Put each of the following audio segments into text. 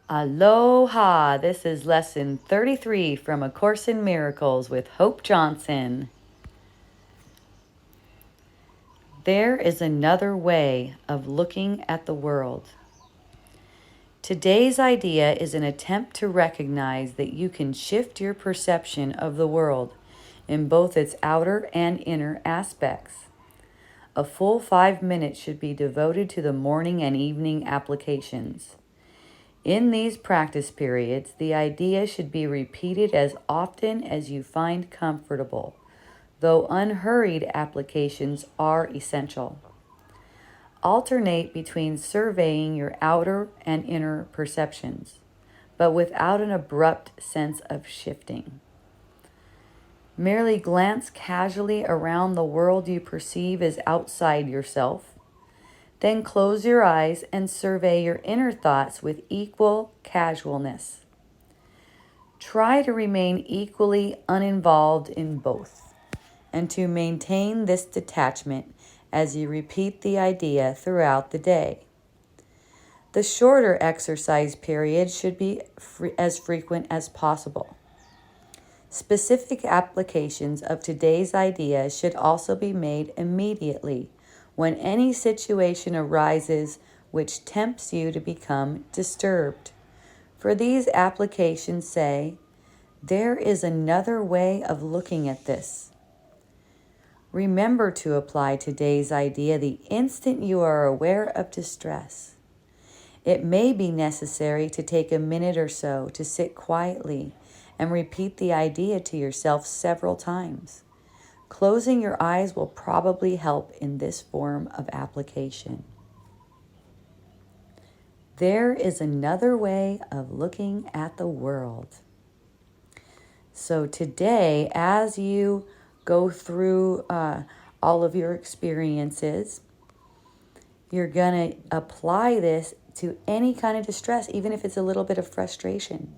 Aloha! This is lesson 33 from A Course in Miracles with Hope Johnson. There is another way of looking at the world. Today's idea is an attempt to recognize that you can shift your perception of the world in both its outer and inner aspects. A full 5 minutes should be devoted to the morning and evening applications. In these practice periods, the idea should be repeated as often as you find comfortable, though unhurried applications are essential. Alternate between surveying your outer and inner perceptions, but without an abrupt sense of shifting. Merely glance casually around the world you perceive as outside yourself. Then close your eyes and survey your inner thoughts with equal casualness. Try to remain equally uninvolved in both, and to maintain this detachment as you repeat the idea throughout the day. The shorter exercise period should be as frequent as possible. Specific applications of today's idea should also be made immediately when any situation arises which tempts you to become disturbed. For these applications, say, there is another way of looking at this. Remember to apply today's idea the instant you are aware of distress. It may be necessary to take a minute or so to sit quietly and repeat the idea to yourself several times. Closing your eyes will probably help in this form of application. There is another way of looking at the world. So today, as you go through all of your experiences, you're going to apply this to any kind of distress, even if it's a little bit of frustration.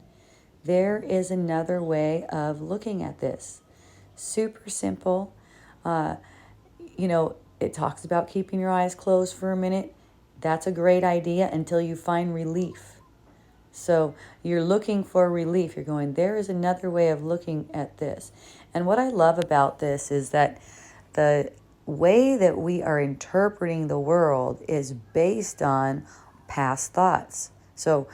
There is another way of looking at this. Super simple. It talks about keeping your eyes closed for a minute. That's a great idea until you find relief. So you're looking for relief. You're going, there is another way of looking at this. And what I love about this is that the way that we are interpreting the world is based on past thoughts. So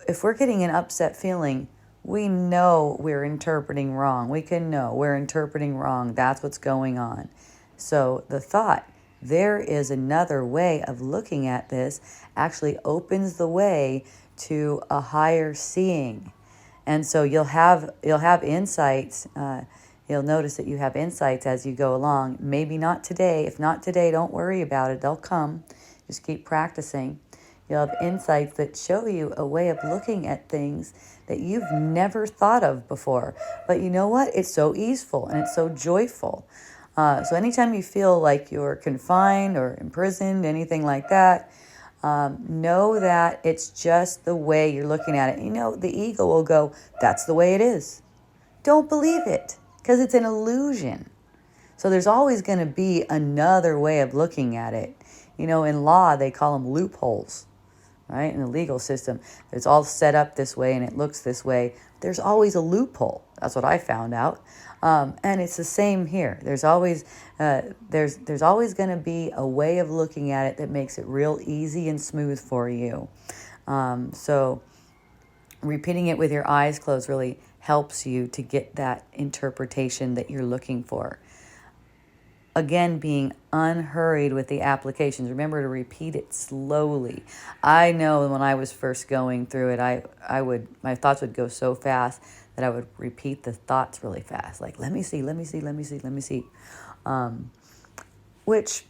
if we're getting an upset feeling, we know we're interpreting wrong. We can know we're interpreting wrong. That's what's going on. So the thought, there is another way of looking at this, actually opens the way to a higher seeing. And so you'll have insights. You'll notice that you have insights as you go along. Maybe not today. If not today, don't worry about it. They'll come. Just keep practicing. You'll have insights that show you a way of looking at things that you've never thought of before. But you know what? It's so easeful and it's so joyful. So anytime you feel like you're confined or imprisoned, anything like that, know that it's just the way you're looking at it. The ego will go, that's the way it is. Don't believe it, because it's an illusion. So there's always going to be another way of looking at it. In law, they call them loopholes, right? In the legal system, it's all set up this way and it looks this way. There's always a loophole. That's what I found out. And it's the same here. There's always going to be a way of looking at it that makes it real easy and smooth for you. So repeating it with your eyes closed really helps you to get that interpretation that you're looking for. Again, being unhurried with the applications. Remember to repeat it slowly. I know when I was first going through it, my thoughts would go so fast that I would repeat the thoughts really fast. Like, let me see. Which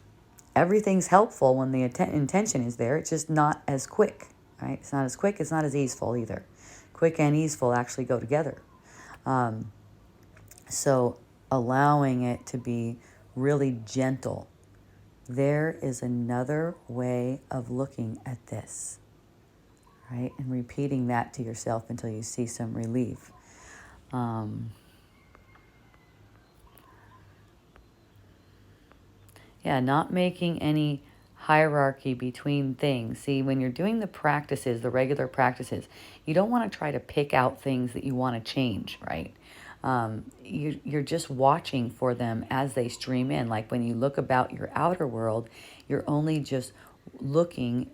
everything's helpful when the intention is there. It's just not as quick, right? It's not as quick. It's not as easeful either. Quick and easeful actually go together. So allowing it to be really gentle. There is another way of looking at this, right? And repeating that to yourself until you see some relief. Not making any hierarchy between things. See, when you're doing the practices, the regular practices, you don't want to try to pick out things that you want to change, right? You're just watching for them as they stream in. Like when you look about your outer world, you're only just looking,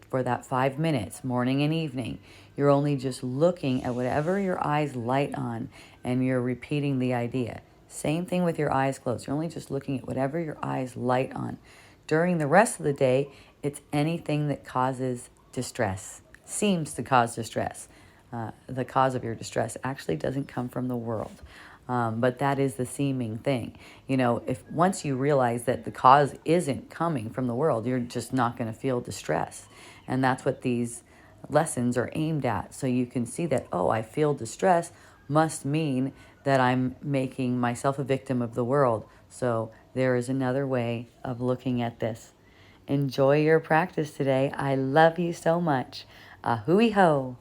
for that 5 minutes, morning and evening. You're only just looking at whatever your eyes light on, and you're repeating the idea. Same thing with your eyes closed. You're only just looking at whatever your eyes light on. During the rest of the day, it's anything that causes distress, seems to cause distress. The cause of your distress actually doesn't come from the world. But that is the seeming thing. If once you realize that the cause isn't coming from the world, you're just not going to feel distress. And that's what these lessons are aimed at. So you can see that, I feel distress must mean that I'm making myself a victim of the world. So there is another way of looking at this. Enjoy your practice today. I love you so much. Hui ho.